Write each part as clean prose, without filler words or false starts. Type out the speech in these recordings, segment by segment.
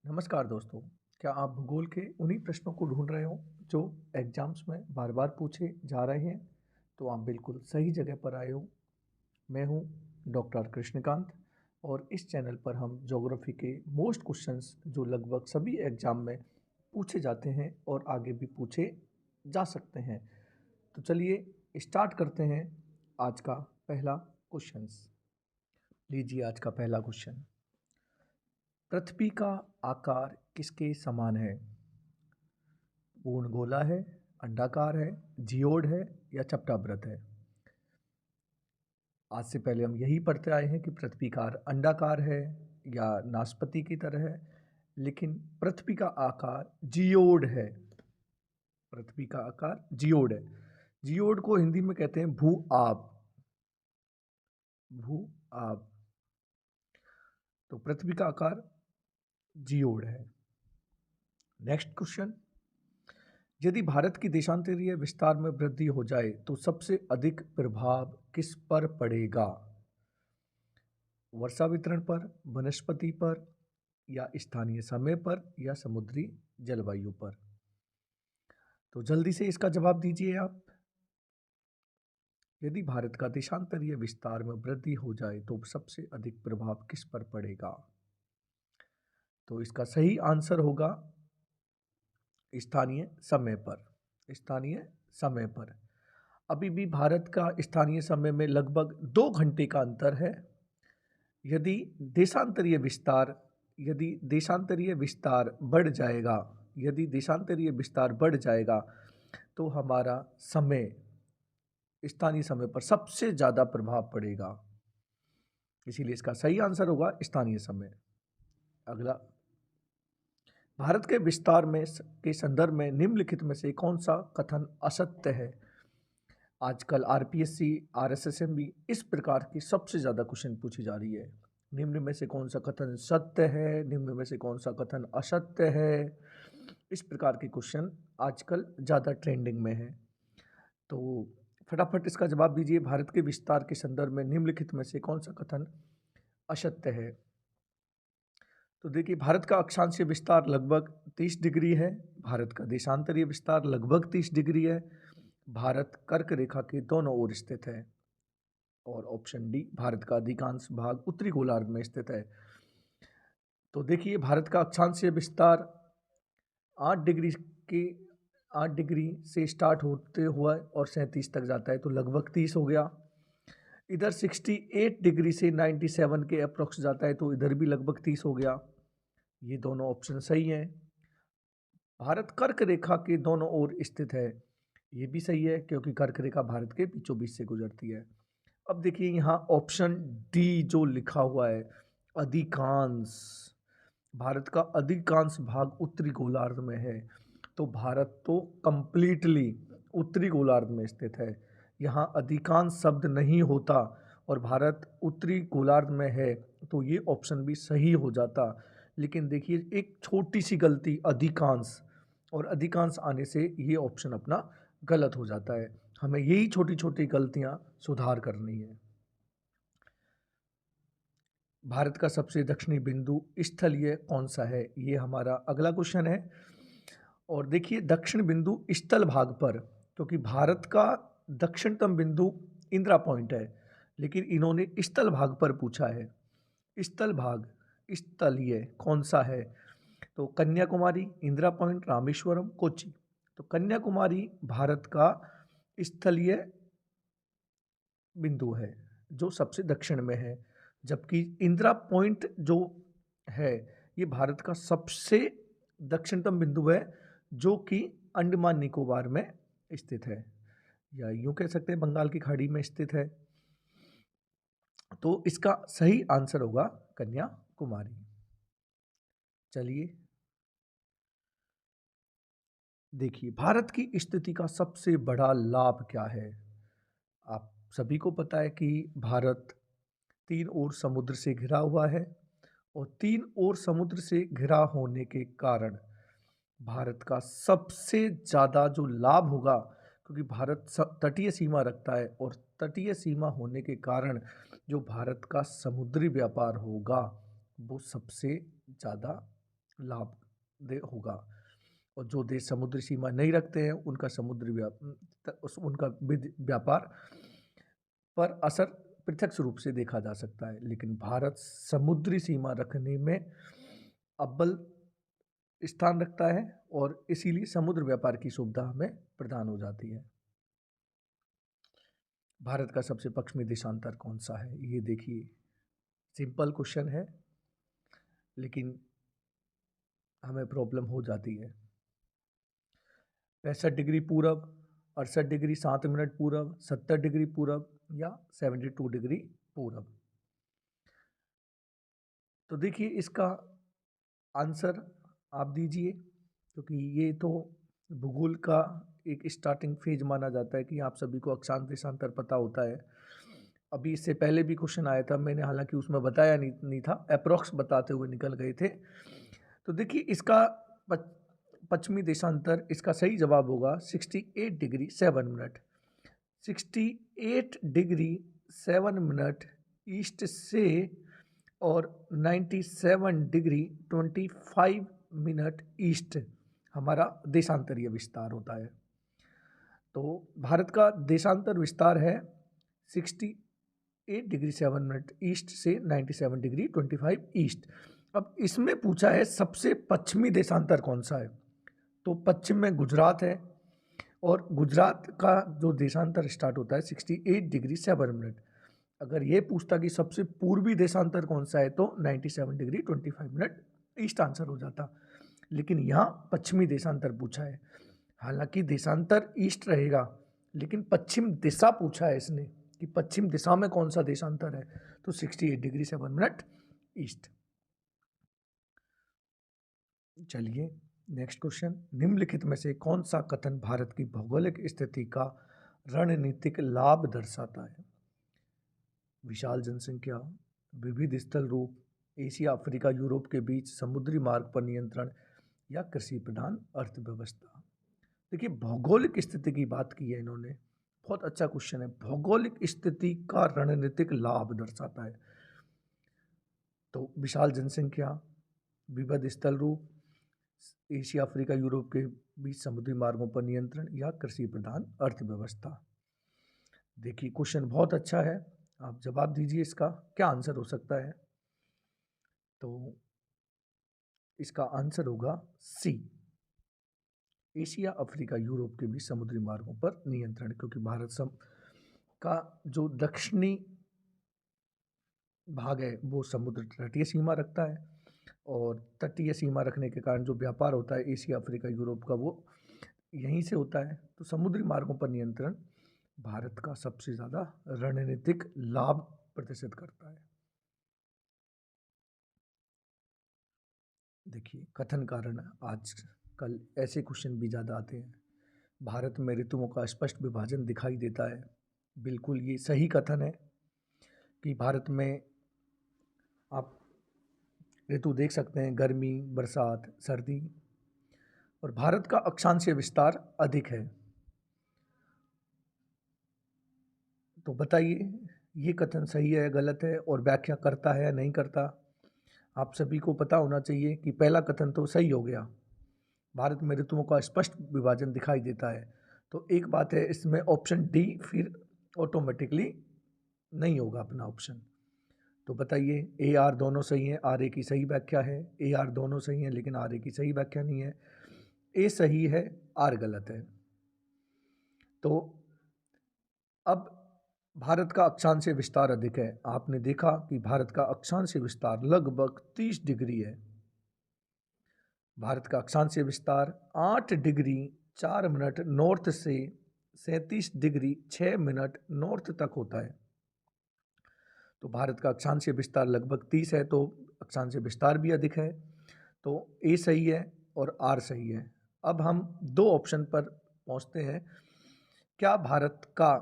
नमस्कार दोस्तों। क्या आप भूगोल के उन्हीं प्रश्नों को ढूंढ रहे हो जो एग्जाम्स में बार बार पूछे जा रहे हैं? तो आप बिल्कुल सही जगह पर आए हो। मैं हूं डॉक्टर कृष्णकांत और इस चैनल पर हम ज्योग्राफी के मोस्ट क्वेश्चंस जो लगभग सभी एग्जाम में पूछे जाते हैं और आगे भी पूछे जा सकते हैं। तो चलिए स्टार्ट करते हैं आज का पहला क्वेश्चंस। लीजिए आज का पहला क्वेश्चन। पृथ्वी का आकार किसके समान है? पूर्ण गोला है, अंडाकार है, जियोड है या चपटावृत है? आज से पहले हम यही पढ़ते आए हैं कि पृथ्वी का अंडाकार है या नाशपाती की तरह है, लेकिन पृथ्वी का आकार जियोड है। पृथ्वी का आकार जियोड है। जियोड को हिंदी में कहते हैं भू आब। भू आब। तो पृथ्वी का आकार जियोड है। Next question. यदि भारत की देशांतरीय विस्तार में वृद्धि हो जाए तो सबसे अधिक प्रभाव किस पर पड़ेगा? वर्षा वितरण पर, वनस्पति पर या स्थानीय समय पर या समुद्री जलवायु पर? तो जल्दी से इसका जवाब दीजिए आप। यदि भारत का देशांतरीय विस्तार में वृद्धि हो जाए तो सबसे अधिक प्रभाव किस पर पड़ेगा? तो इसका सही आंसर होगा स्थानीय समय पर। स्थानीय समय पर। अभी भी भारत का स्थानीय समय में लगभग 2 घंटे का अंतर है। यदि देशांतरीय विस्तार यदि देशांतरीय विस्तार बढ़ जाएगा यदि देशांतरीय विस्तार बढ़ जाएगा तो हमारा समय स्थानीय समय पर सबसे ज़्यादा प्रभाव पड़ेगा। इसीलिए इसका सही आंसर होगा स्थानीय समय। अगला। भारत के विस्तार में के संदर्भ में निम्नलिखित में से कौन सा कथन असत्य है? आजकल आरपीएससी, आरएसएसएम भी इस प्रकार की सबसे ज़्यादा क्वेश्चन पूछी जा रही है। निम्न में से कौन सा कथन सत्य है? निम्न में से कौन सा कथन असत्य है? इस प्रकार के क्वेश्चन आजकल ज़्यादा ट्रेंडिंग में है। तो फटाफट इसका जवाब दीजिए। भारत के विस्तार के संदर्भ में निम्नलिखित में से कौन सा कथन असत्य है? तो देखिए, भारत का अक्षांशीय विस्तार लगभग 30 डिग्री है। भारत का देशांतरीय विस्तार लगभग 30 डिग्री है। भारत कर्क रेखा के दोनों ओर स्थित है। और ऑप्शन डी, भारत का अधिकांश भाग उत्तरी गोलार्ध में स्थित है। तो देखिए, भारत का अक्षांशीय विस्तार 8 डिग्री के 8 डिग्री से स्टार्ट होते हुआ और 37 तक जाता है, तो लगभग 30 हो गया। इधर 68 डिग्री से 97 के अप्रोक्स जाता है, तो इधर भी लगभग 30 हो गया। ये दोनों ऑप्शन सही हैं। भारत कर्क रेखा के दोनों ओर स्थित है, ये भी सही है क्योंकि कर्क रेखा भारत के बीचों बीच से गुजरती है। अब देखिए यहाँ ऑप्शन डी जो लिखा हुआ है, अधिकांश, भारत का अधिकांश भाग उत्तरी गोलार्ध में है। तो भारत तो कंप्लीटली उत्तरी गोलार्ध में स्थित है। यहाँ अधिकांश शब्द नहीं होता और भारत उत्तरी गोलार्ध में है, तो ये ऑप्शन भी सही हो जाता। लेकिन देखिए, एक छोटी सी गलती, अधिकांश और अधिकांश आने से ये ऑप्शन अपना गलत हो जाता है। हमें यही छोटी छोटी गलतियां सुधार करनी है। भारत का सबसे दक्षिणी बिंदु स्थलीय कौन सा है? ये हमारा अगला क्वेश्चन है। और देखिए, दक्षिण बिंदु स्थल भाग पर, क्योंकि भारत का दक्षिणतम बिंदु इंदिरा पॉइंट है, लेकिन इन्होंने स्थल भाग पर पूछा है। स्थल भाग स्थलीय कौन सा है? तो कन्याकुमारी, इंदिरा पॉइंट, रामेश्वरम, कोच्चि। तो कन्याकुमारी भारत का स्थलीय बिंदु है जो सबसे दक्षिण में है, जबकि इंदिरा पॉइंट जो है ये भारत का सबसे दक्षिणतम बिंदु है जो कि अंडमान निकोबार में स्थित है, या यूं कह सकते हैं बंगाल की खाड़ी में स्थित है। तो इसका सही आंसर होगा कन्याकुमारी। चलिए देखिए, भारत की स्थिति का सबसे बड़ा लाभ क्या है? आप सभी को पता है कि भारत तीन ओर समुद्र से घिरा हुआ है और तीन ओर समुद्र से घिरा होने के कारण भारत का सबसे ज़्यादा जो लाभ होगा, क्योंकि भारत तटीय सीमा रखता है और तटीय सीमा होने के कारण जो भारत का समुद्री व्यापार होगा वो सबसे ज़्यादा लाभ दे होगा, और जो देश समुद्री सीमा नहीं रखते हैं उनका उनका व्यापार पर असर पृथक रूप से देखा जा सकता है। लेकिन भारत समुद्री सीमा रखने में अव्वल स्थान रखता है और इसीलिए समुद्र व्यापार की सुविधा हमें प्रदान हो जाती है। भारत का सबसे पश्चिमी देशांतर कौन सा है? ये देखिए, सिंपल क्वेश्चन है लेकिन हमें प्रॉब्लम हो जाती है। 65 डिग्री पूरब, 68 डिग्री 7 मिनट पूरब, 70 डिग्री पूरब या 72 डिग्री पूरब। तो देखिए इसका आंसर आप दीजिए, क्योंकि ये तो भूगोल का एक स्टार्टिंग फेज माना जाता है कि आप सभी को अक्षांश देशांतर पता होता है। अभी इससे पहले भी क्वेश्चन आया था, मैंने हालांकि उसमें बताया नहीं था, अप्रॉक्स बताते हुए निकल गए थे। तो देखिए इसका पश्चिमी देशांतर, इसका सही जवाब होगा 68 degree 7 minute. 68 degree 7 minute east से और 97 डिग्री 25 मिनट ईस्ट हमारा देशांतरीय विस्तार होता है। तो भारत का देशांतर विस्तार है 68 डिग्री 7 मिनट ईस्ट से 97 डिग्री 25 ईस्ट। अब इसमें पूछा है सबसे पश्चिमी देशांतर कौन सा है, तो पश्चिम में गुजरात है, और गुजरात का जो देशांतर स्टार्ट होता है 68 डिग्री 7 मिनट। अगर ये पूछता कि सबसे पूर्वी देशांतर कौन सा है तो 97 डिग्री 25 मिनट ईस्ट आंसर हो जाता, लेकिन यहाँ पश्चिमी देशांतर पूछा है। हालांकि देशांतर ईस्ट रहेगा, लेकिन पश्चिम दिशा पूछा है इसने कि पश्चिम दिशा में कौन सा देशांतर है, तो 68 डिग्री 7 मिनट ईस्ट। चलिए नेक्स्ट क्वेश्चन, निम्नलिखित में से कौन सा कथन भारत की भौगोलिक स्थिति का रणनीतिक लाभ दर्शाता है? विशाल जनसंख्या, विविध स्थल रूप, एशिया अफ्रीका यूरोप के बीच समुद्री मार्ग पर नियंत्रण या कृषि प्रधान अर्थव्यवस्था। देखिए भौगोलिक स्थिति की बात की है इन्होंने, बहुत अच्छा क्वेश्चन है। भौगोलिक स्थिति का रणनीतिक लाभ दर्शाता है, तो विशाल जनसंख्या, विविध स्थल रूप, एशिया अफ्रीका यूरोप के बीच समुद्री मार्गों पर नियंत्रण या कृषि प्रधान अर्थव्यवस्था। देखिए क्वेश्चन बहुत अच्छा है, आप जवाब दीजिए इसका क्या आंसर हो सकता है। तो इसका आंसर होगा सी, एशिया अफ्रीका यूरोप के बीच समुद्री मार्गों पर नियंत्रण, क्योंकि भारत का जो दक्षिणी भाग है वो समुद्र तटीय सीमा रखता है, और तटीय सीमा रखने के कारण जो व्यापार होता है एशिया अफ्रीका यूरोप का वो यहीं से होता है। तो समुद्री मार्गों पर नियंत्रण भारत का सबसे ज़्यादा रणनीतिक लाभ प्रदर्शित करता है। देखिए कथन कारण आजकल ऐसे क्वेश्चन भी ज़्यादा आते हैं। भारत में ऋतुओं का स्पष्ट विभाजन दिखाई देता है। बिल्कुल ये सही कथन है कि भारत में आप ऋतु देख सकते हैं, गर्मी, बरसात, सर्दी, और भारत का अक्षांशीय विस्तार अधिक है। तो बताइए ये कथन सही है, गलत है, और व्याख्या करता है या नहीं करता? आप सभी को पता होना चाहिए कि पहला कथन तो सही हो गया, भारत में ऋतुओं का स्पष्ट विभाजन दिखाई देता है। तो एक बात है, इसमें ऑप्शन डी फिर ऑटोमेटिकली नहीं होगा अपना ऑप्शन। तो बताइए ए आर दोनों सही हैं, आर ए की सही व्याख्या है, ए आर दोनों सही हैं लेकिन आर ए की सही व्याख्या नहीं है, ए सही है, आर गलत है। तो अब भारत का अक्षांशीय विस्तार अधिक है। आपने देखा कि भारत का अक्षांशीय विस्तार लगभग 30 डिग्री है। भारत का अक्षांशीय विस्तार 8 डिग्री 4 मिनट नॉर्थ से 37 डिग्री 6 मिनट नॉर्थ तक होता है। तो भारत का अक्षांशीय विस्तार लगभग 30 है, तो अक्षांशीय विस्तार भी अधिक है। तो ए सही है और आर सही है। अब हम दो ऑप्शन पर पहुंचते हैं। क्या भारत का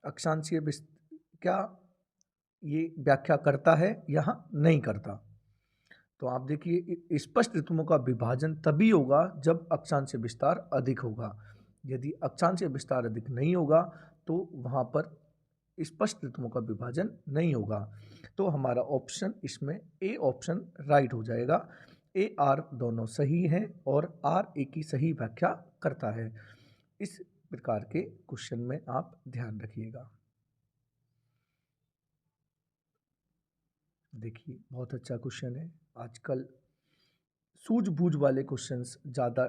अक्षांशीय क्या ये व्याख्या करता है या नहीं करता? तो आप देखिए स्पष्ट ऋतुओं का विभाजन तभी होगा जब अक्षांशीय विस्तार अधिक होगा। यदि अक्षांशीय विस्तार अधिक नहीं होगा तो वहाँ पर स्पष्ट ऋतुओं का विभाजन नहीं होगा। तो हमारा ऑप्शन इसमें ए ऑप्शन राइट हो जाएगा। ए आर दोनों सही हैं और आर ए की सही व्याख्या करता है। इस प्रकार के क्वेश्चन में आप ध्यान रखिएगा। देखिए, बहुत अच्छा क्वेश्चन है। आजकल सूझबूझ वाले क्वेश्चंस ज़्यादा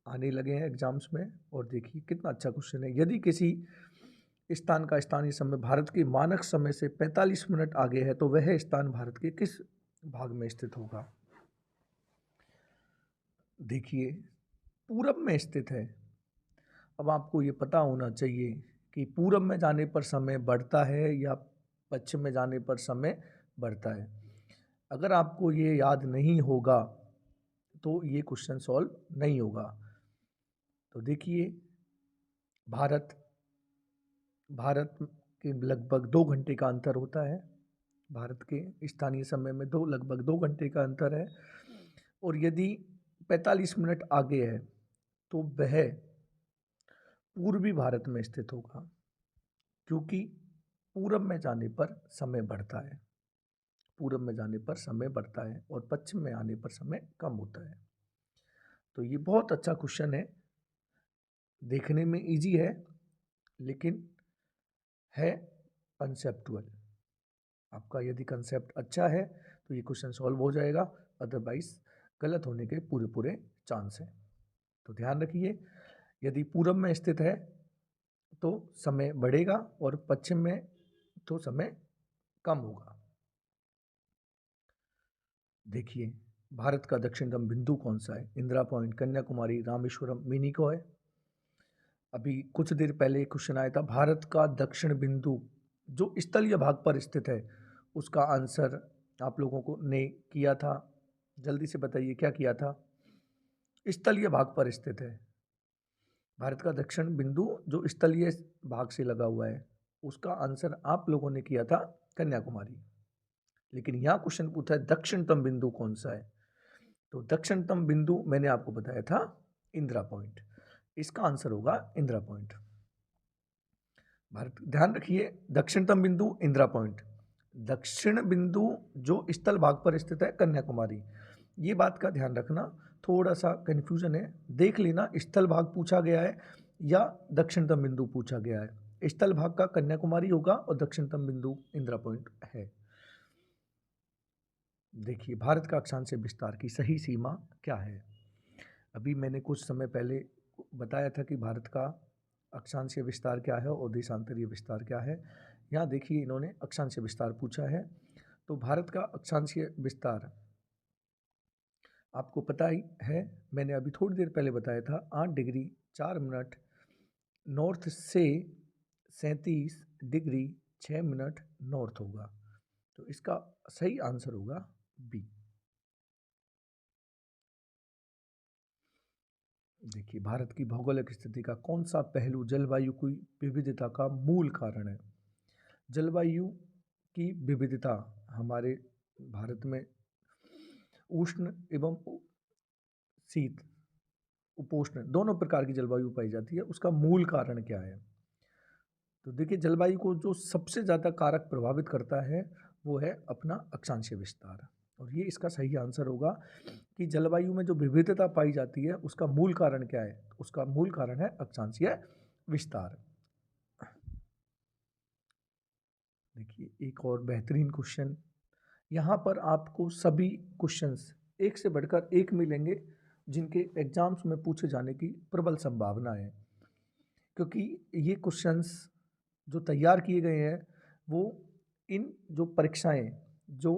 आने लगे हैं एग्जाम्स में, और देखिए कितना अच्छा क्वेश्चन है। यदि किसी स्थान का स्थानीय समय भारत के मानक समय से 45 मिनट आगे है तो वह स्थान भारत के किस भाग में स्थित होगा? देखिए, पूरब में स्थित है। अब आपको ये पता होना चाहिए कि पूरब में जाने पर समय बढ़ता है या पश्चिम में जाने पर समय बढ़ता है। अगर आपको ये याद नहीं होगा तो ये क्वेश्चन सॉल्व नहीं होगा। तो देखिए, भारत भारत के लगभग 2 घंटे का अंतर होता है। भारत के स्थानीय समय में लगभग 2 घंटे का अंतर है, और यदि 45 मिनट आगे है तो वह पूर्वी भारत में स्थित होगा, क्योंकि पूरब में जाने पर समय बढ़ता है। पूरब में जाने पर समय बढ़ता है और पश्चिम में आने पर समय कम होता है। तो ये बहुत अच्छा क्वेश्चन है, देखने में इजी है लेकिन है कंसेप्चुअल। आपका यदि कंसेप्ट अच्छा है तो ये क्वेश्चन सॉल्व हो जाएगा, अदरवाइज गलत होने के पूरे पूरे चांस हैं। तो ध्यान रखिए, यदि पूरब में स्थित है तो समय बढ़ेगा और पश्चिम में तो समय कम होगा। देखिए, भारत का दक्षिणतम बिंदु कौन सा है? इंदिरा पॉइंट, कन्याकुमारी, रामेश्वरम, मिनिकॉय। अभी कुछ देर पहले क्वेश्चन आया था, भारत का दक्षिण बिंदु जो स्थलीय भाग पर स्थित है, उसका आंसर आप लोगों को ने किया था। जल्दी से बताइए क्या किया था? स्थलीय भाग पर स्थित है। भारत का दक्षिण बिंदु जो स्थलीय भाग से लगा हुआ है, उसका आंसर आप लोगों ने किया था कन्याकुमारी। लेकिन यहाँ क्वेश्चन पूछा है दक्षिणतम बिंदु कौन सा है, तो दक्षिणतम बिंदु मैंने आपको बताया था इंदिरा पॉइंट। इसका आंसर होगा इंदिरा पॉइंट। भारत, ध्यान रखिए, दक्षिणतम बिंदु इंदिरा पॉइंट, दक्षिण बिंदु जो स्थल भाग पर स्थित है कन्याकुमारी। ये बात का ध्यान रखना, थोड़ा सा कन्फ्यूजन है, देख लेना स्थल भाग पूछा गया है या दक्षिणतम बिंदु पूछा गया है। स्थल भाग का कन्याकुमारी होगा और दक्षिणतम बिंदु इंदिरा पॉइंट है। देखिए, भारत का अक्षांशीय विस्तार की सही सीमा क्या है? अभी मैंने कुछ समय पहले बताया था कि भारत का अक्षांशीय विस्तार क्या है और देशांतरीय विस्तार क्या है। यहाँ देखिए, इन्होंने अक्षांशीय विस्तार पूछा है, तो भारत का अक्षांशीय विस्तार आपको पता ही है, मैंने अभी थोड़ी देर पहले बताया था, 8 डिग्री 4 मिनट नॉर्थ से 37 डिग्री 6 मिनट नॉर्थ होगा। तो इसका सही आंसर होगा बी। देखिए, भारत की भौगोलिक स्थिति का कौन सा पहलू जलवायु की विविधता का मूल कारण है? जलवायु की विविधता हमारे भारत में उष्ण एवं शीत, उपोष्ण दोनों प्रकार की जलवायु पाई जाती है। उसका मूल कारण क्या है? तो देखिए, जलवायु को जो सबसे ज़्यादा कारक प्रभावित करता है वो है अपना अक्षांशीय विस्तार, और ये इसका सही आंसर होगा कि जलवायु में जो विविधता पाई जाती है उसका मूल कारण क्या है? उसका मूल कारण है अक्षांशीय विस्तार। देखिए, एक और बेहतरीन क्वेश्चन, यहाँ पर आपको सभी क्वेश्चंस एक से बढ़कर एक मिलेंगे जिनके एग्जाम्स में पूछे जाने की प्रबल संभावना है, क्योंकि ये क्वेश्चंस जो तैयार किए गए हैं वो इन जो परीक्षाएं, जो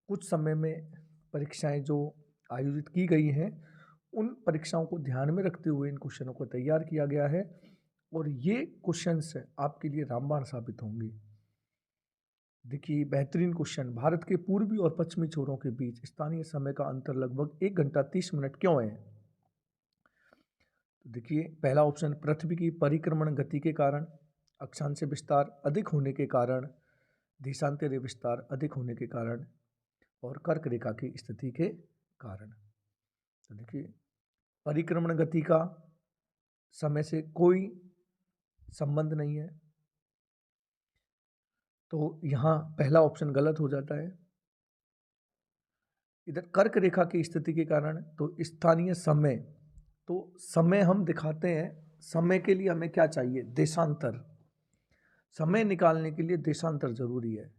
कुछ समय में परीक्षाएं जो आयोजित की गई हैं, उन परीक्षाओं को ध्यान में रखते हुए इन क्वेश्चनों को तैयार किया गया है, और ये क्वेश्चंस आपके लिए रामबाण साबित होंगे। देखिए, बेहतरीन क्वेश्चन, भारत के पूर्वी और पश्चिमी छोरों के बीच स्थानीय समय का अंतर लगभग 1 घंटा 30 मिनट क्यों है? तो देखिए, पहला ऑप्शन पृथ्वी की परिक्रमण गति के कारण, अक्षांशीय विस्तार अधिक होने के कारण, देशांतरीय विस्तार अधिक होने के कारण, और कर्क रेखा की स्थिति के कारण। तो देखिए, परिक्रमण गति का समय से कोई संबंध नहीं है, तो यहाँ पहला ऑप्शन गलत हो जाता है। इधर कर्क रेखा की स्थिति के कारण तो स्थानीय समय, तो समय हम दिखाते हैं। समय के लिए हमें क्या चाहिए? देशांतर। समय निकालने के लिए देशांतर जरूरी है।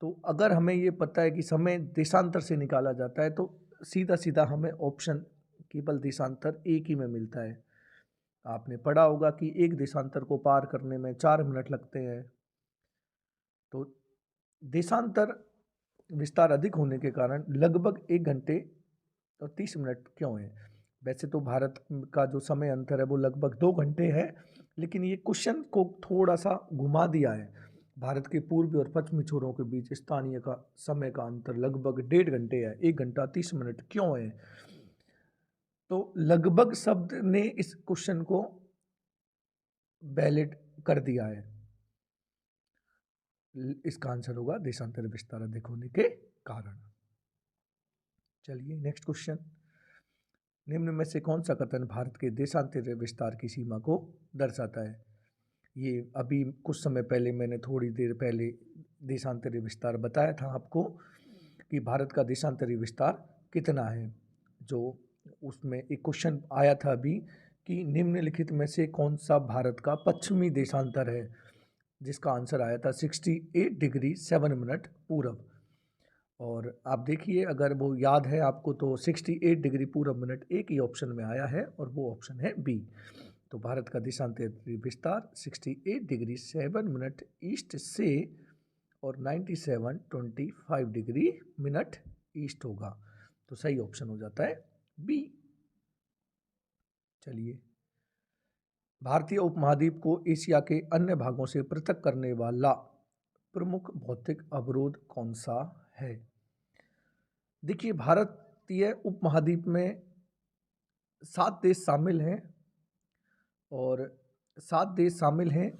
तो अगर हमें ये पता है कि समय देशांतर से निकाला जाता है, तो सीधा सीधा हमें ऑप्शन केवल देशांतर एक ही में मिलता है। आपने पढ़ा होगा कि एक देशांतर को पार करने में 4 मिनट लगते हैं। तो देशांतर विस्तार अधिक होने के कारण लगभग 1 घंटे और 30 मिनट क्यों है? वैसे तो भारत का जो समय अंतर है वो लगभग 2 घंटे है, लेकिन ये क्वेश्चन को थोड़ा सा घुमा दिया है। भारत के पूर्वी और पश्चिमी छोरों के बीच स्थानीय का समय का अंतर लगभग 1.5 घंटे है। 1 घंटा 30 मिनट क्यों है? तो लगभग शब्द ने इस क्वेश्चन को वैलिड कर दिया है। इसका आंसर होगा देशांतर विस्तार अधिक होने के कारण। चलिए नेक्स्ट क्वेश्चन। निम्न में से कौन सा कथन भारत के देशांतर विस्तार की सीमा को दर्शाता है? ये अभी कुछ समय पहले मैंने थोड़ी देर पहले देशांतरी विस्तार बताया था आपको कि भारत का देशांतरी विस्तार कितना है। जो उसमें एक क्वेश्चन आया था अभी कि निम्नलिखित में से कौन सा भारत का पश्चिमी देशांतर है, जिसका आंसर आया था 68 डिग्री 7 मिनट पूरब। और आप देखिए, अगर वो याद है आपको, तो 68 डिग्री पूरब मिनट एक ही ऑप्शन में आया है और वो ऑप्शन है बी। तो भारत का देशांतरी विस्तार 68 डिग्री 7 मिनट ईस्ट से और 97.25 डिग्री मिनट ईस्ट होगा। तो सही ऑप्शन हो जाता है बी। चलिए, भारतीय उपमहाद्वीप को एशिया के अन्य भागों से पृथक करने वाला प्रमुख भौतिक अवरोध कौन सा है? देखिए, भारतीय उपमहाद्वीप में 7 देश शामिल हैं और 7 देश शामिल हैं।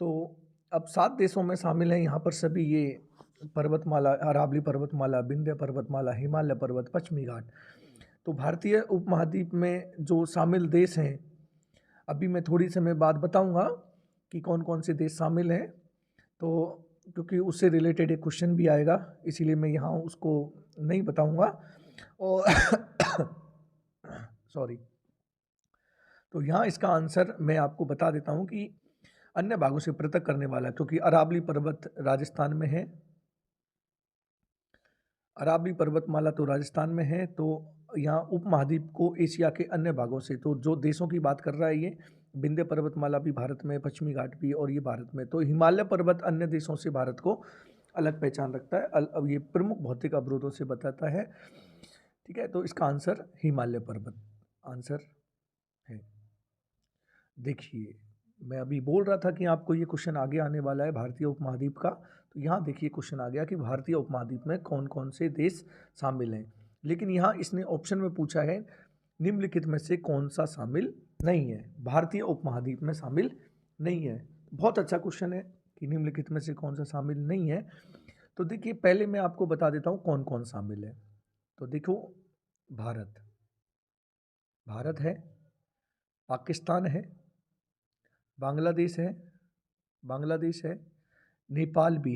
तो अब 7 देशों में शामिल हैं यहाँ पर सभी ये पर्वतमाला, अरावली पर्वतमाला, विंध्य पर्वतमाला, हिमालय पर्वत, पश्चिमी घाट। तो भारतीय उपमहाद्वीप में जो शामिल देश हैं, अभी मैं थोड़ी समय बाद बताऊंगा कि कौन कौन से देश शामिल हैं। तो क्योंकि उससे रिलेटेड एक क्वेश्चन भी आएगा, इसीलिए मैं यहाँ उसको नहीं बताऊंगा। और सॉरी, तो यहाँ इसका आंसर मैं आपको बता देता हूँ कि अन्य भागों से पृथक करने वाला, क्योंकि अरावली पर्वत राजस्थान में है, अरावली पर्वतमाला तो राजस्थान में है। तो यहाँ उपमहाद्वीप को एशिया के अन्य भागों से, तो जो देशों की बात कर रहा है ये, विंध्य पर्वतमाला भी भारत में, पश्चिमी घाट भी, और ये भारत में। तो हिमालय पर्वत अन्य देशों से भारत को अलग पहचान रखता है। अब ये प्रमुख भौतिक अवरोधों से बताता है। ठीक है, तो इसका आंसर हिमालय पर्वत आंसर है। देखिए, मैं अभी बोल रहा था कि आपको ये क्वेश्चन आगे आने वाला है भारतीय उपमहाद्वीप का। तो यहाँ देखिए क्वेश्चन आ गया कि भारतीय उपमहाद्वीप में कौन कौन से देश शामिल हैं। लेकिन यहाँ इसने ऑप्शन में पूछा है निम्नलिखित में से कौन सा शामिल नहीं है, भारतीय उपमहाद्वीप में शामिल नहीं है। बहुत अच्छा क्वेश्चन है कि निम्नलिखित में से कौन सा शामिल नहीं है। तो देखिए, पहले मैं आपको बता देता हूँ कौन कौन शामिल है। तो देखो, भारत है, पाकिस्तान है, बांग्लादेश है, नेपाल भी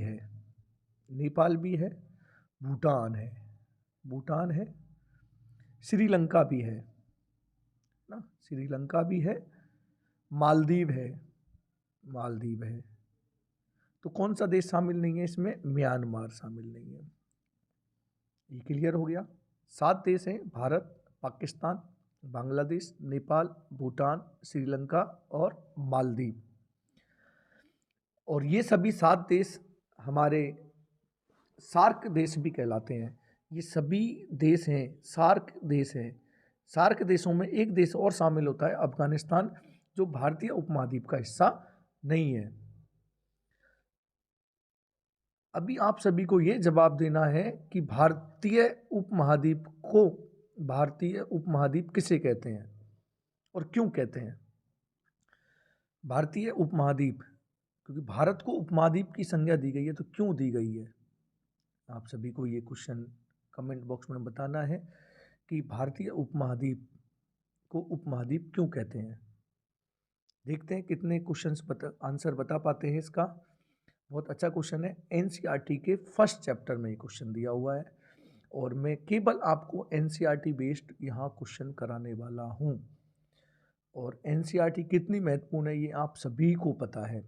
है, भूटान है, श्रीलंका भी है ना, श्रीलंका भी है, मालदीव है। तो कौन सा देश शामिल नहीं है इसमें? म्यांमार शामिल नहीं है। ये क्लियर हो गया। 7 देश हैं, भारत, पाकिस्तान, बांग्लादेश, नेपाल, भूटान, श्रीलंका और मालदीव। और ये सभी 7 देश हमारे सार्क देश भी कहलाते हैं। ये सभी देश हैं, सार्क देश हैं। सार्क देशों में एक देश और शामिल होता है, अफगानिस्तान, जो भारतीय उपमहाद्वीप का हिस्सा नहीं है। अभी आप सभी को ये जवाब देना है कि भारतीय उपमहाद्वीप किसे कहते हैं और क्यों कहते हैं। भारतीय उपमहाद्वीप, क्योंकि भारत को उपमहाद्वीप की संज्ञा दी गई है, तो क्यों दी गई है? आप सभी को ये क्वेश्चन कमेंट बॉक्स में बताना है कि भारतीय उपमहाद्वीप को उपमहाद्वीप क्यों कहते हैं। देखते हैं कितने क्वेश्चंस आंसर बता पाते हैं इसका। बहुत अच्छा क्वेश्चन है, एनसीईआरटी के फर्स्ट चैप्टर में ये क्वेश्चन दिया हुआ है। और मैं केवल आपको एनसीईआरटी बेस्ड यहाँ क्वेश्चन कराने वाला हूँ। और एनसीईआरटी कितनी महत्वपूर्ण है ये आप सभी को पता है।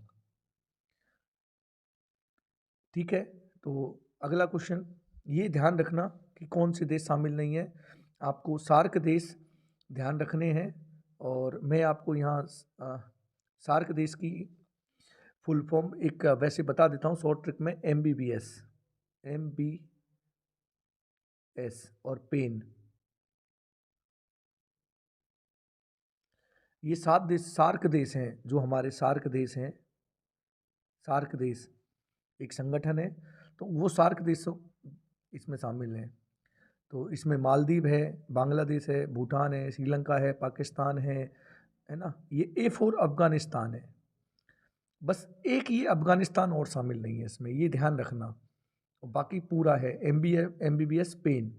ठीक है, तो अगला क्वेश्चन ये ध्यान रखना कि कौन से देश शामिल नहीं है। आपको सार्क देश ध्यान रखने हैं, और मैं आपको यहाँ सार्क देश की फुल फॉर्म एक वैसे बता देता हूँ शॉर्ट ट्रिक में। MBBS और पेन, ये 7 देश सार्क देश हैं, जो हमारे सार्क देश हैं। सार्क देश एक संगठन है, तो वो सार्क देशों इसमें शामिल हैं। तो इसमें मालदीव है, बांग्लादेश है, भूटान है, श्रीलंका है, पाकिस्तान है ना। ये A4 अफगानिस्तान है। बस एक ये अफगानिस्तान और शामिल नहीं है इसमें, ये ध्यान रखना। और बाकी पूरा है MBBS स्पेन,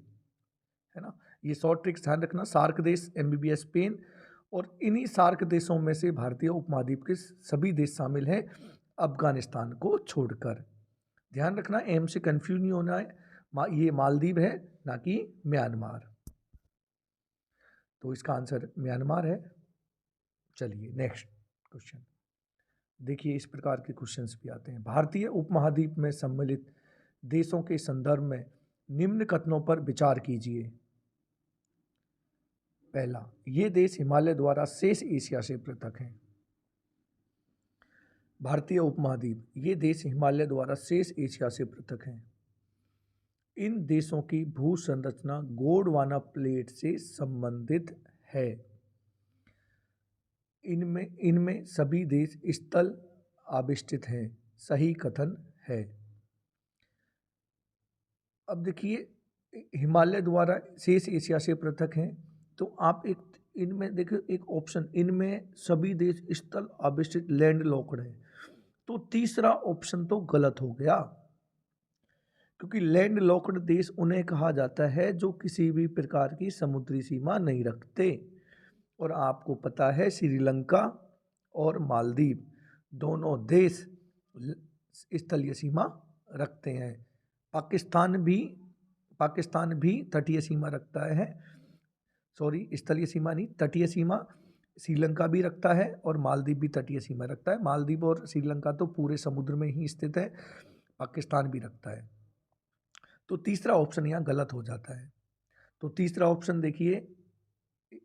है ना। ये शॉर्ट ट्रिक्स ध्यान रखना। सार्क देश, MBBS स्पेन, और इन्हीं सार्क देशों में से भारतीय उपमहाद्वीप के सभी देश शामिल हैं अफगानिस्तान को छोड़कर। ध्यान रखना, एम से कंफ्यूज नहीं होना है। ये मालदीव है, ना कि म्यांमार। तो इसका आंसर म्यांमार है। चलिए नेक्स्ट क्वेश्चन देखिए। इस प्रकार के क्वेश्चंस भी आते हैं। भारतीय उपमहाद्वीप में सम्मिलित देशों के संदर्भ में निम्न कथनों पर विचार कीजिए। पहला, ये देश हिमालय द्वारा शेष एशिया से पृथक हैं। भारतीय उपमहाद्वीप, ये देश हिमालय द्वारा शेष एशिया से पृथक हैं। इन देशों की भू संरचना गोंडवाना प्लेट से संबंधित है। इनमें इनमें सभी देश स्थल आविष्टित हैं। सही कथन है। अब देखिए, हिमालय द्वारा शेष एशिया से पृथक हैं, तो आप एक इनमें देखिए एक ऑप्शन, इनमें सभी देश स्थल आविष्टित लैंड लॉक्ड है, तो तीसरा ऑप्शन तो गलत हो गया, क्योंकि लैंड लॉक्ड देश उन्हें कहा जाता है जो किसी भी प्रकार की समुद्री सीमा नहीं रखते। और आपको पता है श्रीलंका और मालदीव दोनों देश स्थलीय सीमा रखते हैं। पाकिस्तान भी तटीय सीमा रखता है। सॉरी, स्थलीय सीमा नहीं, तटीय सीमा श्रीलंका भी रखता है और मालदीव भी तटीय सीमा रखता है। मालदीव और श्रीलंका तो पूरे समुद्र में ही स्थित है, पाकिस्तान भी रखता है। तो तीसरा ऑप्शन यहाँ गलत हो जाता है। तो तीसरा ऑप्शन देखिए,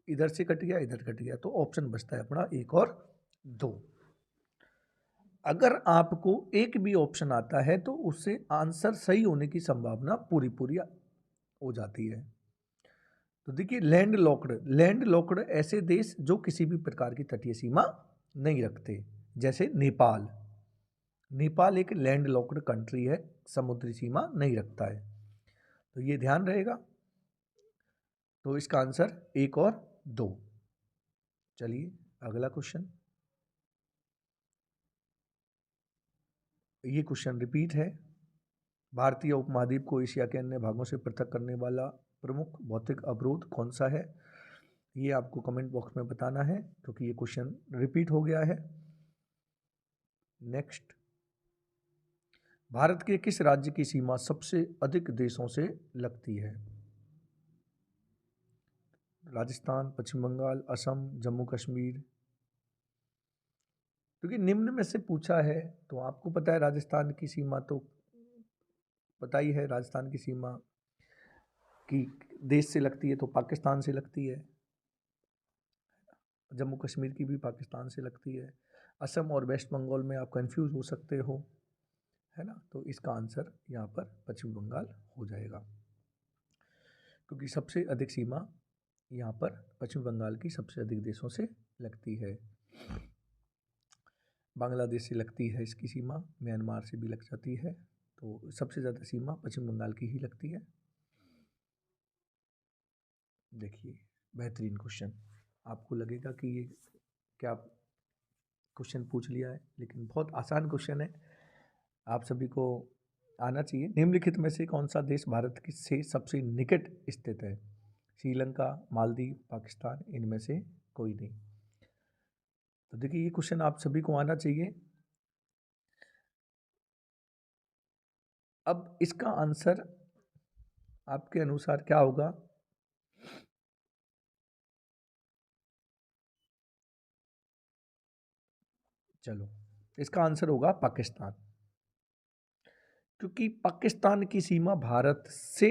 इधर से कट गया, इधर कट गया, तो ऑप्शन बचता है अपना 1 और 2। अगर आपको एक भी ऑप्शन आता है तो उससे आंसर सही होने की संभावना पूरी पूरी हो जाती है। तो देखिए, लैंड लॉक्ड ऐसे देश जो किसी भी प्रकार की तटीय सीमा नहीं रखते, जैसे नेपाल एक लैंड लॉक्ड कंट्री है, समुद्री सीमा नहीं रखता है। तो ये ध्यान रहेगा। तो इसका आंसर 1 और 2। चलिए अगला क्वेश्चन। ये क्वेश्चन रिपीट है। भारतीय उपमहाद्वीप को एशिया के अन्य भागों से पृथक करने वाला प्रमुख भौतिक अवरोध कौन सा है? ये आपको कमेंट बॉक्स में बताना है, क्योंकि ये क्वेश्चन रिपीट हो गया है। नेक्स्ट, भारत के किस राज्य की सीमा सबसे अधिक देशों से लगती है? राजस्थान, पश्चिम बंगाल, असम, जम्मू कश्मीर। क्योंकि निम्न में से पूछा है, तो आपको पता है राजस्थान की सीमा तो पता ही है। राजस्थान की सीमा की देश से लगती है तो पाकिस्तान से लगती है। जम्मू कश्मीर की भी पाकिस्तान से लगती है। असम और वेस्ट बंगाल में आप कंफ्यूज हो सकते हो, है ना। तो इसका आंसर यहाँ पर पश्चिम बंगाल हो जाएगा, क्योंकि सबसे अधिक सीमा यहाँ पर पश्चिम बंगाल की सबसे अधिक देशों से लगती है। बांग्लादेश से लगती है इसकी सीमा, म्यांमार से भी लग जाती है, तो सबसे ज़्यादा सीमा पश्चिम बंगाल की ही लगती है। देखिए, बेहतरीन क्वेश्चन। आपको लगेगा कि ये क्या क्वेश्चन पूछ लिया है, लेकिन बहुत आसान क्वेश्चन है, आप सभी को आना चाहिए। निम्नलिखित में से कौन सा देश भारत से सबसे निकट स्थित है? श्रीलंका, मालदीव, पाकिस्तान, इनमें से कोई नहीं। तो देखिए, ये क्वेश्चन आप सभी को आना चाहिए। अब इसका आंसर आपके अनुसार क्या होगा? चलो, इसका आंसर होगा पाकिस्तान, क्योंकि पाकिस्तान की सीमा भारत से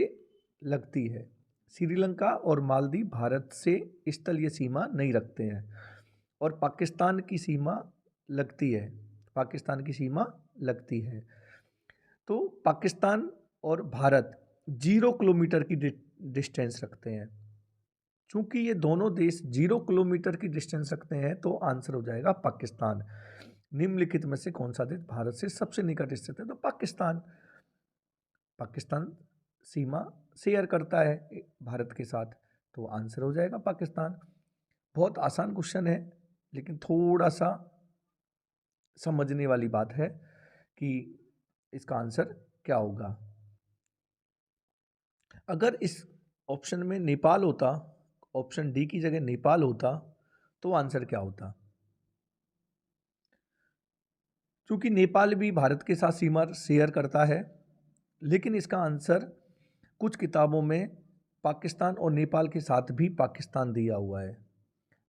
लगती है। श्रीलंका और मालदीव भारत से स्थलीय सीमा नहीं रखते हैं, और पाकिस्तान की सीमा लगती है, पाकिस्तान की सीमा लगती है। तो पाकिस्तान और भारत 0 किलोमीटर की डिस्टेंस रखते हैं। चूंकि ये दोनों देश 0 किलोमीटर की डिस्टेंस रखते हैं, तो आंसर हो जाएगा पाकिस्तान। निम्नलिखित में से कौन सा देश भारत से सबसे निकट स्थित है? तो पाकिस्तान। पाकिस्तान सीमा शेयर करता है भारत के साथ, तो आंसर हो जाएगा पाकिस्तान। बहुत आसान क्वेश्चन है, लेकिन थोड़ा सा समझने वाली बात है कि इसका आंसर क्या होगा। अगर इस ऑप्शन में नेपाल होता, ऑप्शन डी की जगह नेपाल होता, तो आंसर क्या होता? क्योंकि नेपाल भी भारत के साथ सीमा शेयर करता है, लेकिन इसका आंसर कुछ किताबों में पाकिस्तान और नेपाल के साथ भी पाकिस्तान दिया हुआ है।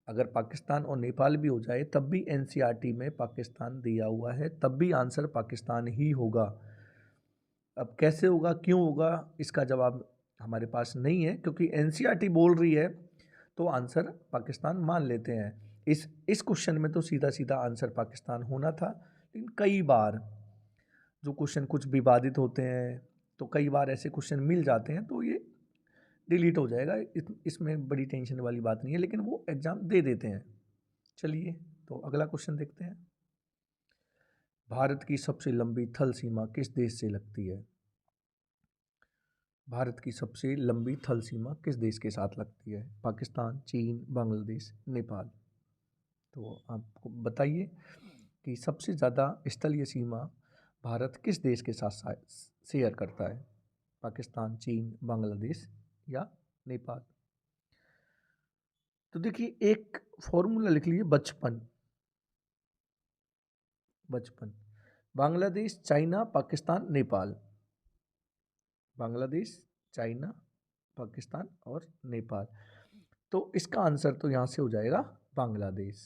अगर पाकिस्तान और नेपाल भी हो जाए तब भी एनसीईआरटी में पाकिस्तान दिया हुआ है, तब भी आंसर पाकिस्तान ही होगा। अब कैसे होगा, क्यों होगा, इसका जवाब हमारे पास नहीं है, क्योंकि एनसीईआरटी बोल रही है तो आंसर पाकिस्तान मान लेते हैं। इस क्वेश्चन में तो सीधा सीधा आंसर पाकिस्तान होना था, लेकिन कई बार जो क्वेश्चन कुछ विवादित होते हैं, तो कई बार ऐसे क्वेश्चन मिल जाते हैं, तो ये डिलीट हो जाएगा। इसमें बड़ी टेंशन वाली बात नहीं है, लेकिन वो एग्ज़ाम दे देते हैं। चलिए, तो अगला क्वेश्चन देखते हैं। भारत की सबसे लंबी थल सीमा किस देश से लगती है? भारत की सबसे लंबी थल सीमा किस देश के साथ लगती है? पाकिस्तान, चीन, बांग्लादेश, नेपाल। तो आपको बताइए कि सबसे ज़्यादा स्थलीय सीमा भारत किस देश के साथ शेयर करता है? पाकिस्तान, चीन, बांग्लादेश या नेपाल? तो देखिए, एक फॉर्मूला लिख लीजिए, बचपन। बचपन। बांग्लादेश, चाइना, पाकिस्तान, नेपाल। बांग्लादेश, चाइना, पाकिस्तान और नेपाल। तो इसका आंसर तो यहाँ से हो जाएगा बांग्लादेश।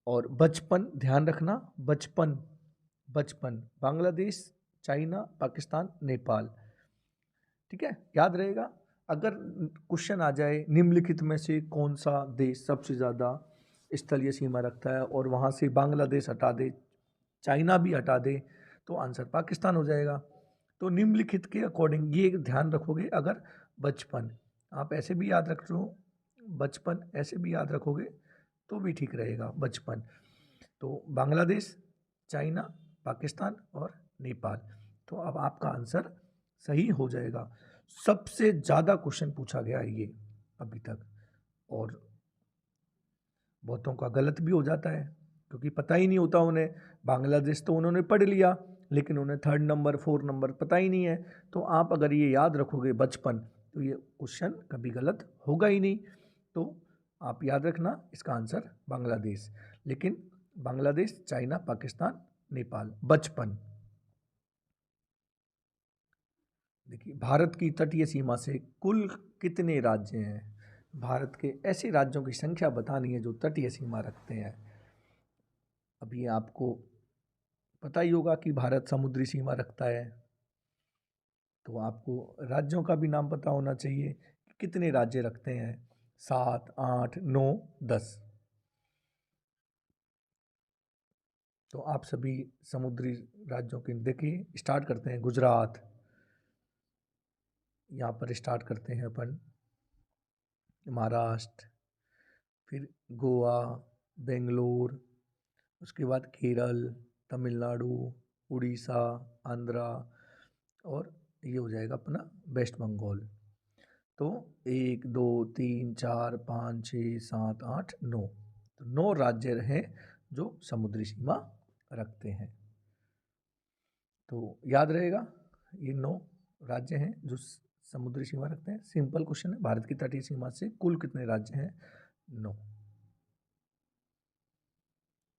और बचपन ध्यान रखना, बचपन, बचपन, बांग्लादेश, चाइना, पाकिस्तान, नेपाल। ठीक है, याद रहेगा। अगर क्वेश्चन आ जाए निम्नलिखित में से कौन सा देश सबसे ज़्यादा स्थलीय सीमा रखता है, और वहाँ से बांग्लादेश हटा दे, चाइना भी हटा दे, तो आंसर पाकिस्तान हो जाएगा। तो निम्नलिखित के अकॉर्डिंग ये ध्यान रखोगे। अगर बचपन आप ऐसे भी याद रख लो, बचपन ऐसे भी याद रखोगे तो भी ठीक रहेगा, बचपन। तो बांग्लादेश, चाइना, पाकिस्तान और नेपाल। तो अब आपका आंसर सही हो जाएगा। सबसे ज़्यादा क्वेश्चन पूछा गया है ये अभी तक, और बहुतों का गलत भी हो जाता है, क्योंकि पता ही नहीं होता उन्हें। बांग्लादेश तो उन्होंने पढ़ लिया, लेकिन उन्हें 3rd नंबर 4 नंबर पता ही नहीं है। तो आप अगर ये याद रखोगे बचपन, तो ये क्वेश्चन कभी गलत होगा ही नहीं। तो आप याद रखना, इसका आंसर बांग्लादेश। लेकिन बांग्लादेश, चाइना, पाकिस्तान, नेपाल, बचपन। देखिए, भारत की तटीय सीमा से कुल कितने राज्य हैं? भारत के ऐसे राज्यों की संख्या बतानी है जो तटीय सीमा रखते हैं। अभी आपको पता ही होगा कि भारत समुद्री सीमा रखता है, तो आपको राज्यों का भी नाम पता होना चाहिए कि कितने राज्य रखते हैं। 7, 8, 9, 10। तो आप सभी समुद्री राज्यों के देखिए, स्टार्ट करते हैं। गुजरात, यहाँ पर स्टार्ट करते हैं अपन। महाराष्ट्र, फिर गोवा, बेंगलोर, उसके बाद केरल, तमिलनाडु, उड़ीसा, आंध्रा, और ये हो जाएगा अपना वेस्ट बंगाल। तो 1, 2, 3, 4, 5, 6, 7, 8, 9। तो 9 राज्य हैं जो समुद्री सीमा रखते हैं। तो याद रहेगा, ये 9 राज्य हैं जो समुद्री सीमा रखते हैं। सिंपल क्वेश्चन है, भारत की तटीय सीमा से कुल कितने राज्य हैं? 9।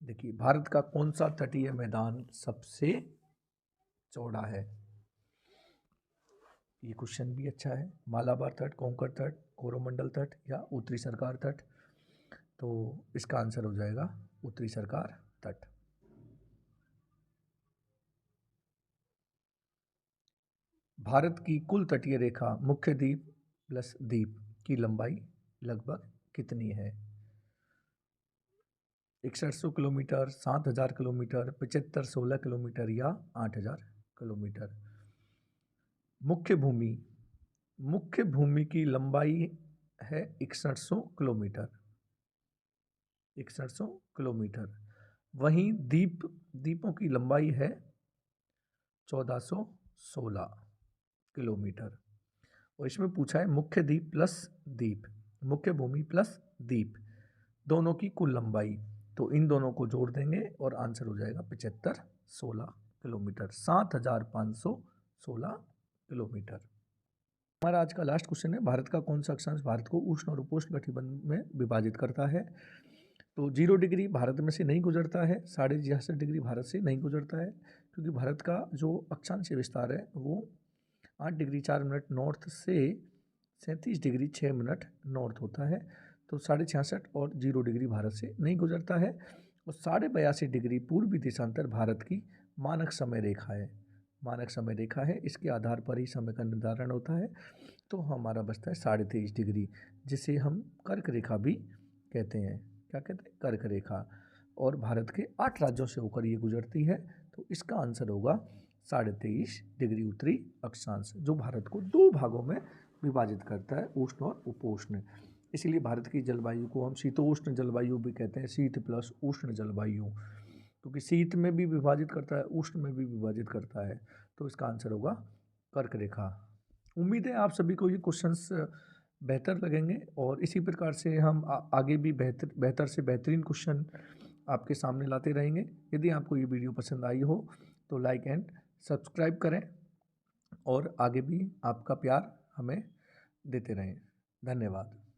देखिए, भारत का कौन सा तटीय मैदान सबसे चौड़ा है? ये क्वेश्चन भी अच्छा है। मालाबार तट, कोंकण तट, कोरोमंडल तट या उत्तरी सरकार तट? तो इसका आंसर हो जाएगा उत्तरी सरकार तट। भारत की कुल तटीय रेखा मुख्य द्वीप प्लस द्वीप की लंबाई लगभग कितनी है? 6100 किलोमीटर, 7000 किलोमीटर, 7516 किलोमीटर या 8000 किलोमीटर? मुख्य भूमि की लंबाई है 6100 किलोमीटर, 6100 किलोमीटर। वहीं द्वीपों की लंबाई है 1416 किलोमीटर। और इसमें पूछा है मुख्य द्वीप प्लस द्वीप, मुख्य भूमि प्लस द्वीप दोनों की कुल लंबाई। तो इन दोनों को जोड़ देंगे और आंसर हो जाएगा 7516 किलोमीटर, 7516 किलोमीटर। हमारा आज का लास्ट क्वेश्चन है, भारत का कौन सा अक्षांश भारत को उष्ण और उपोष्ण कटिबंध में विभाजित करता है? तो 0 डिग्री भारत में से नहीं गुजरता है, 66.5 डिग्री भारत से नहीं गुजरता है, क्योंकि भारत का जो अक्षांशीय विस्तार है वो 8 डिग्री 4 मिनट नॉर्थ से 37 डिग्री 6 मिनट नॉर्थ होता है। तो 66.5 और 0 डिग्री भारत से नहीं गुजरता है। और 82.5 डिग्री पूर्वी देशांतर भारत की मानक समय रेखा है, मानक समय रेखा है। इसके आधार पर ही समय का निर्धारण होता है। तो हमारा बचता है 23.5 डिग्री, जिसे हम कर्क रेखा भी कहते हैं। क्या कहते हैं? कर्क रेखा। और भारत के 8 राज्यों से होकर ये गुजरती है। तो इसका आंसर होगा 23.5 डिग्री उत्तरी अक्षांश, जो भारत को 2 भागों में विभाजित करता है, उष्ण और उपोष्ण। इसीलिए भारत की जलवायु को हम शीतोष्ण जलवायु भी कहते हैं, शीत प्लस उष्ण जलवायु, क्योंकि शीत में भी विभाजित करता है, उष्ण में भी विभाजित करता है। तो इसका आंसर होगा कर्क रेखा। उम्मीद है आप सभी को ये क्वेश्चंस बेहतर लगेंगे और इसी प्रकार से हम आगे भी बेहतर से बेहतरीन क्वेश्चन आपके सामने लाते रहेंगे। यदि आपको ये वीडियो पसंद आई हो तो लाइक एंड सब्सक्राइब करें और आगे भी आपका प्यार हमें देते रहें। धन्यवाद।